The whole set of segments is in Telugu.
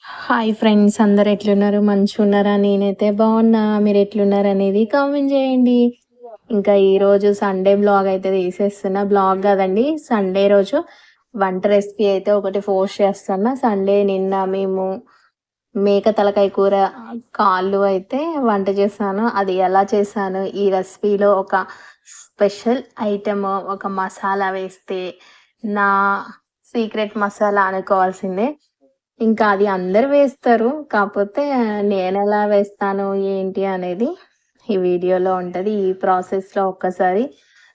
హాయ్ ఫ్రెండ్స్, అందరు ఎట్లున్నారు? మంచిగున్నారా? నేనైతే బాగున్నా. మీరు ఎట్లున్నారు అనేది కామెంట్ చేయండి. ఇంకా ఈరోజు సండే బ్లాగ్ అయితే తీసేస్తున్నా. బ్లాగ్ కాదండి, సండే రోజు వంట రెసిపీ అయితే ఒకటి పోస్ట్ చేస్తున్నా. సండే నిన్న మేము మేక తలకాయ కూర కాళ్ళు అయితే వంట చేశాను. అది ఎలా చేశాను, ఈ రెసిపీలో ఒక స్పెషల్ ఐటమ్, ఒక మసాలా వేస్తే నా సీక్రెట్ మసాలా అనుకోవాల్సిందే. ఇంకా అది అందరూ వేస్తారు. కాపోతే నేనెలా వేస్తాను, ఏంటి అనేది ఈ వీడియోలో ఉంటది. ఈ ప్రాసెస్‌లో ఒక్కసారి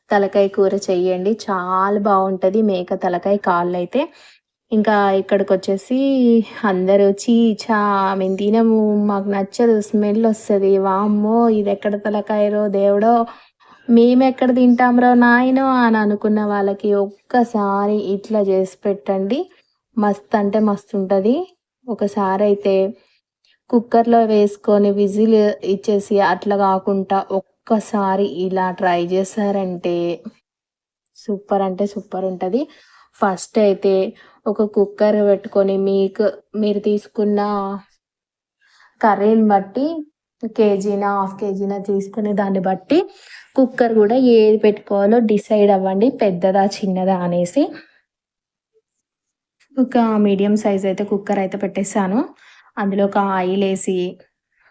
తలకాయ కూర చెయ్యండి. చాలా బావుంటది. మేక తలకాయ కాళ్ళైతే. ఇంకా ఇక్కడికొచ్చేసి అందరూ "ఛీ! ఛా! మేము తినము. మాకు నచ్చదు. స్మెల్లొస్తది. వామ్మో! ఇదెక్కడ తలకాయరో దేవుడో! మేమెక్కడ తింటాంరా నాయనో" అని అనుకున్న వాళ్ళకి ఒక్కసారి ఇట్లా చేసి పెట్టండి. మస్త్ అంటే మస్తుంటది. ఒకసారయితే కుక్కర్‌లో వేసుకొని విజిల్ ఇచ్చేసి అట్లా గాకుండా ఒక్కసారి ఇలా ట్రై చేశారంటే సూపర్ అంటే సూపర్ ఉంటది. ఫస్ట్ అయితే ఒక కుక్కర్ పెట్టుకొని మీరు తీసుకున్న కర్రీని బట్టి కేజీనా, హాఫ్ కేజీనా తీసుకునే దాన్ని బట్టి కుక్కర్ గూడా ఏది పెట్టుకోవాలో డిసైడ్ అవ్వండి. పెద్దదా, చిన్నదా అనేసి. ఒక మీడియం సైజ్ అయితే కుక్కర్ అయితే పెట్టేసాను. అందులో ఒక ఆయిలేసి,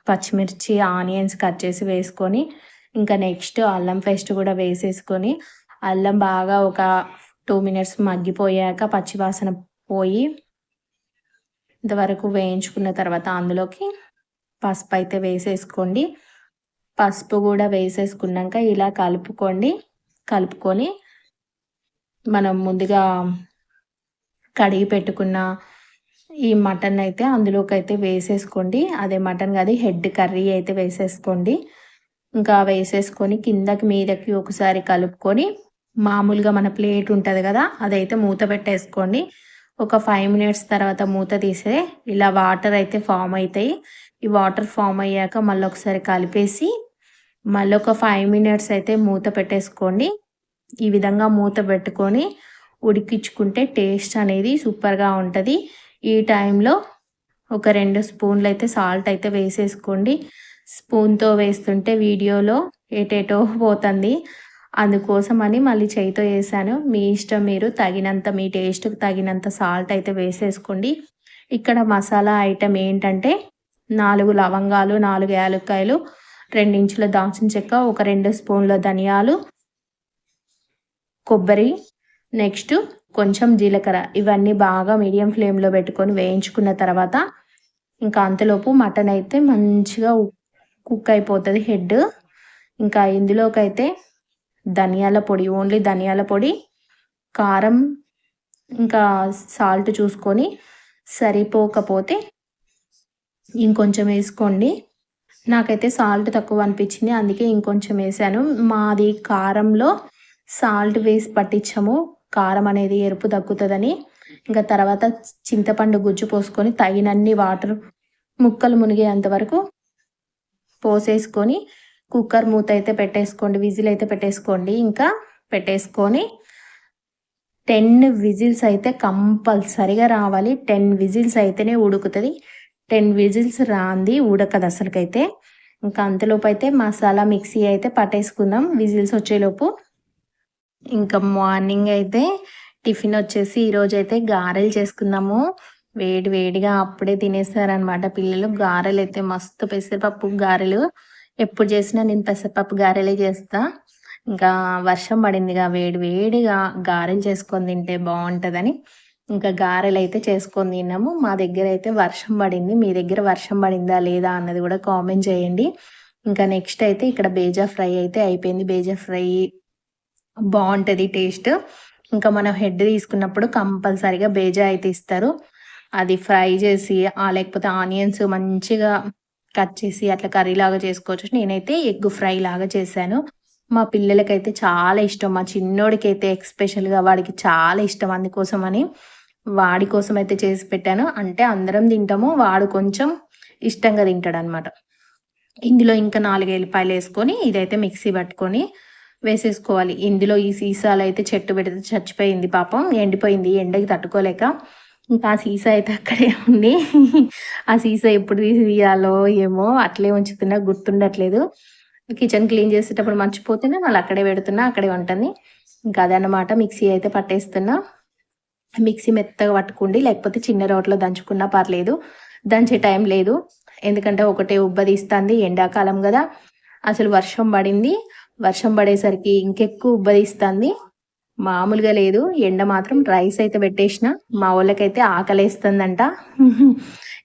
పచ్చిమిర్చి, ఆనియన్స్ కట్ చేసి వేసుకొని, ఇంకా నెక్స్ట్ అల్లం పేస్ట్ కూడా వేసేసుకొని, అల్లం బాగా ఒక 2 మినిట్స్ మగ్గిపోయాక పచ్చివాసన పోయి ఇంతవరకు వేయించుకున్న తర్వాత అందులోకి పసుపయితే వేసేసుకోండి. పసుపు కూడా వేసేసుకున్నాక ఇలా కలుపుకోండి. కలుపుకొని మనం ముందుగా కడిగి పెట్టుకున్న ఈ మటన్ అయితే అందులోకైతే వేసేసుకోండి. అదే మటన్ కాదు, హెడ్ కర్రీ అయితే వేసేసుకోండి. ఇంకా వేసేసుకొని కిందకి మీదకి ఒకసారి కలుపుకొని మామూలుగా మన ప్లేట్ ఉంటుంది కదా, అదైతే మూత పెట్టేసుకోండి. ఒక 5 మినిట్స్ తర్వాత మూత తీసే ఇలా వాటర్ అయితే ఫామ్ అవుతాయి. ఈ వాటర్ ఫామ్ అయ్యాక మళ్ళీ ఒకసారి కలిపేసి మళ్ళీ ఒక 5 మినిట్స్ అయితే మూత పెట్టేసుకోండి. ఈ విధంగా మూత పెట్టుకొని ఉడికించుకుంటే టేస్ట్ అనేది సూపర్గా ఉంటుంది. ఈ టైంలో ఒక 2 స్పూన్లు అయితే సాల్ట్ అయితే వేసేసుకోండి. స్పూన్తో వేస్తుంటే వీడియోలో ఏటేటో పోతుంది, అందుకోసమని మళ్ళీ చేయితో వేసాను. మీ ఇష్టం, మీరు తగినంత మీ టేస్ట్కి తగినంత సాల్ట్ అయితే వేసేసుకోండి. ఇక్కడ మసాలా ఐటెం ఏంటంటే 4 లవంగాలు, 4 యాలక్కాయలు, 2 ఇంచుల దాల్చిన చెక్క, ఒక 2 స్పూన్ల ధనియాలు, కొబ్బరి, నెక్స్ట్ కొంచెం జీలకర్ర, ఇవన్నీ బాగా మీడియం ఫ్లేమ్లో పెట్టుకొని వేయించుకున్న తర్వాత ఇంకా అంతలోపు మటన్ అయితే మంచిగా కుక్ అయిపోతుంది హెడ్. ఇంకా ఇందులోకైతే ధనియాల పొడి, ఓన్లీ ధనియాల పొడి, కారం, ఇంకా సాల్ట్ చూసుకొని సరిపోకపోతే ఇంకొంచెం వేసుకోండి. నాకైతే సాల్ట్ తక్కువ అనిపించింది, అందుకే ఇంకొంచెం వేసాను. మాది కారంలో సాల్ట్ వేసి పట్టించాము, కారం అనేది ఎరుపు తగ్గుతుందని. ఇంకా తర్వాత చింతపండు గుజ్జు పోసుకొని తగినన్ని వాటర్ ముక్కలు మునిగేంత వరకు పోసేసుకొని కుక్కర్ మూత అయితే పెట్టేసుకోండి. విజిల్ అయితే పెట్టేసుకోండి. ఇంకా పెట్టేసుకొని 10 విజిల్స్ అయితే కంపల్సరిగా రావాలి. 10 విజిల్స్ అయితేనే ఉడుకుతుంది. 10 విజిల్స్ రాంది ఉడకదు అసలుకైతే. ఇంకా అంతలోపు అయితే మసాలా మిక్సీ అయితే పట్టేసుకుందాం విజిల్స్ వచ్చేలోపు. ఇంకా మార్నింగ్ అయితే టిఫిన్ వచ్చేసి ఈరోజైతే గారెలు చేసుకుందాము. వేడి వేడిగా అప్పుడే తినేస్తారనమాట పిల్లలు. గారెలు అయితే మస్తు, పెసరపప్పు గారెలు. ఎప్పుడు చేసినా నేను పెసరపప్పు గారెలే చేస్తా. ఇంకా వర్షం పడిందిగా, వేడి వేడిగా గారెలు చేసుకొని తింటే బాగుంటుందని ఇంకా గారెలు అయితే చేసుకొని తిన్నాము. మా దగ్గర అయితే వర్షం పడింది. మీ దగ్గర వర్షం పడిందా లేదా అన్నది కూడా కామెంట్ చేయండి. ఇంకా నెక్స్ట్ అయితే ఇక్కడ బేజా ఫ్రై అయితే అయిపోయింది. బేజా ఫ్రై బాగుంటుంది టేస్ట్. ఇంకా మనం హెడ్ తీసుకున్నప్పుడు కంపల్సరీగా బేజా అయితే ఇస్తారు. అది ఫ్రై చేసి లేకపోతే ఆనియన్స్ మంచిగా కట్ చేసి అట్లా కర్రీ లాగా చేసుకోవచ్చు. నేనైతే ఎగ్ ఫ్రై లాగా చేశాను. మా పిల్లలకైతే చాలా ఇష్టం. మా చిన్నోడికైతే ఎక్స్పెషల్గా వాడికి చాలా ఇష్టం. అందుకోసమని వాడి కోసం అయితే చేసి పెట్టాను. అంటే అందరం తింటాము, వాడు కొంచెం ఇష్టంగా తింటాడనమాట. ఇందులో ఇంకా 4 ఎల్లిపాయలు వేసుకొని ఇదైతే మిక్సీ పట్టుకొని వేసేసుకోవాలి. ఇందులో ఈ సీసాలు అయితే చెట్టు పెడితే చచ్చిపోయింది పాపం, ఎండిపోయింది ఎండకి తట్టుకోలేక. ఇంకా ఆ సీసా అయితే అక్కడే ఉంది. ఆ సీసా ఎప్పుడు తీయాలో ఏమో అట్లే ఉంచుతున్నా, గుర్తుండట్లేదు. కిచెన్ క్లీన్ చేసేటప్పుడు మర్చిపోతేనే మళ్ళీ అక్కడే పెడుతున్నా, అక్కడే ఉంటుంది. ఇంకా అదనమాట. మిక్సీ అయితే పట్టేస్తున్నా. మిక్సీ మెత్తగా పట్టుకోండి, లేకపోతే చిన్న రోట్లో దంచుకున్నా పర్లేదు. దంచే టైం లేదు, ఎందుకంటే ఒకటే ఉబ్బదీస్తుంది. ఎండాకాలం కదా, అసలు వర్షం పడింది. వర్షం పడేసరికి ఇంకెక్కువ ఉబ్బదీస్తుంది. మామూలుగా లేదు. ఎండ మాత్రం. రైస్ అయితే పెట్టేసిన. మా వాళ్ళకైతే ఆకలేస్తుందంట.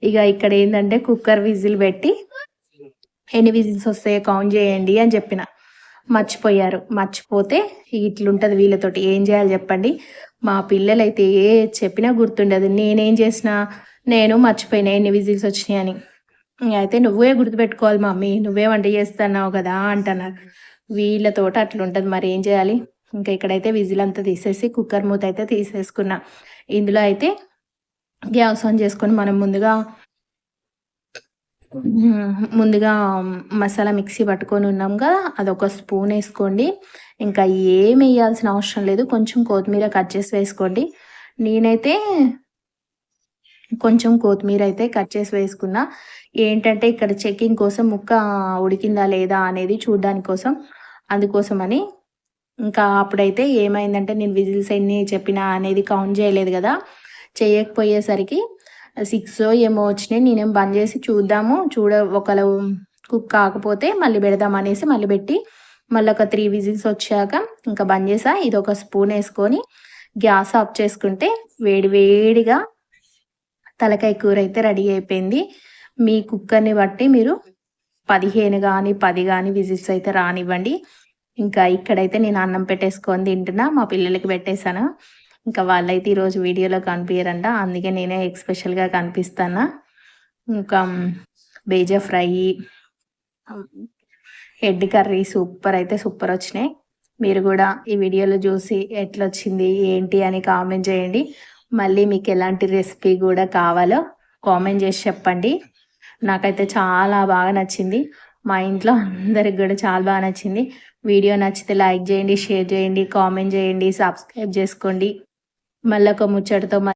ఇక ఇక్కడ ఏంటంటే కుక్కర్ విజిల్ పెట్టి ఎన్ని విజిల్స్ వస్తాయో కౌంట్ చేయండి అని చెప్పిన. మర్చిపోయారు. మర్చిపోతే ఇట్లుంటది వీళ్ళతోటి. ఏం చేయాలి చెప్పండి. మా పిల్లలైతే ఏ చెప్పినా గుర్తుండదు. నేనేం చేసినా నేను మర్చిపోయినా ఎన్ని విజిల్స్ వచ్చినాయి అని. అయితే నువ్వే గుర్తుపెట్టుకోవాలి మమ్మీ, నువ్వే వంట చేస్తున్నావు కదా అంటున్నారు. వీళ్ళతోటి అట్లుంటది. మరి ఏం చేయాలి. ఇంకా ఇక్కడైతే విజిల్ అంతా తీసేసి కుక్కర్ మూత అయితే తీసేసుకున్నా. ఇందులో అయితే గ్యాస్ ఆన్ చేసుకొని మనం ముందుగా మసాలా మిక్సీ పట్టుకొని ఉన్నాం కదా, అదొక స్పూన్ వేసుకోండి. ఇంకా ఏం వేయాల్సిన అవసరం లేదు. కొంచెం కొత్తిమీర కట్ చేసి వేసుకోండి. నేనైతే కొంచెం కొత్తిమీర అయితే కట్ చేసి వేసుకున్నా. ఏంటంటే ఇక్కడ చెకింగ్ కోసం ముక్క ఉడికిందా లేదా అనేది చూడడానికి కోసం, అందుకోసమని. ఇంకా అప్పుడైతే ఏమైందంటే నేను విజిల్స్ ఎన్ని చెప్పినా అనేది కౌంట్ చేయలేదు కదా, చేయకపోయేసరికి 6 ఏమో వచ్చినాయి. నేనేం బంద్ చేసి ఒకవేళ కుక్ కాకపోతే మళ్ళీ పెడదాం అనేసి మళ్ళీ పెట్టి మళ్ళీ ఒక 3 విజిల్స్ వచ్చాక ఇంకా బంద్ చేసా. ఇది ఒక స్పూన్ వేసుకొని గ్యాస్ ఆఫ్ చేసుకుంటే వేడి వేడిగా తలకాయ కూర అయితే రెడీ అయిపోయింది. మీ కుక్కర్ని బట్టి మీరు 15 కానీ 10 కానీ విజిల్స్ అయితే రానివ్వండి. ఇంకా ఇక్కడైతే నేను అన్నం పెట్టేసుకొని తింటున్నా. మా పిల్లలకి పెట్టేశాను. ఇంకా వాళ్ళైతే ఈరోజు వీడియోలో కనిపించరంట, అందుకే నేనే ఎక్స్పెషల్గా కనిపిస్తాను. ఇంకా bheja fry, head curry super వచ్చినాయి. మీరు కూడా ఈ వీడియోలో చూసి ఎట్లొచ్చింది ఏంటి అని కామెంట్ చేయండి. మళ్ళీ మీకు ఎలాంటి రెసిపీ కూడా కావాలో కామెంట్ చేసి చెప్పండి. నాకైతే చాలా బాగా నచ్చింది. మా ఇంట్లో అందరికి కూడా చాలా బాగా నచ్చింది. వీడియో నచ్చితే లైక్ చేయండి, షేర్ చేయండి, కామెంట్ చేయండి, సబ్స్క్రైబ్ చేసుకోండి. మళ్ళీ ఒక ముచ్చటతో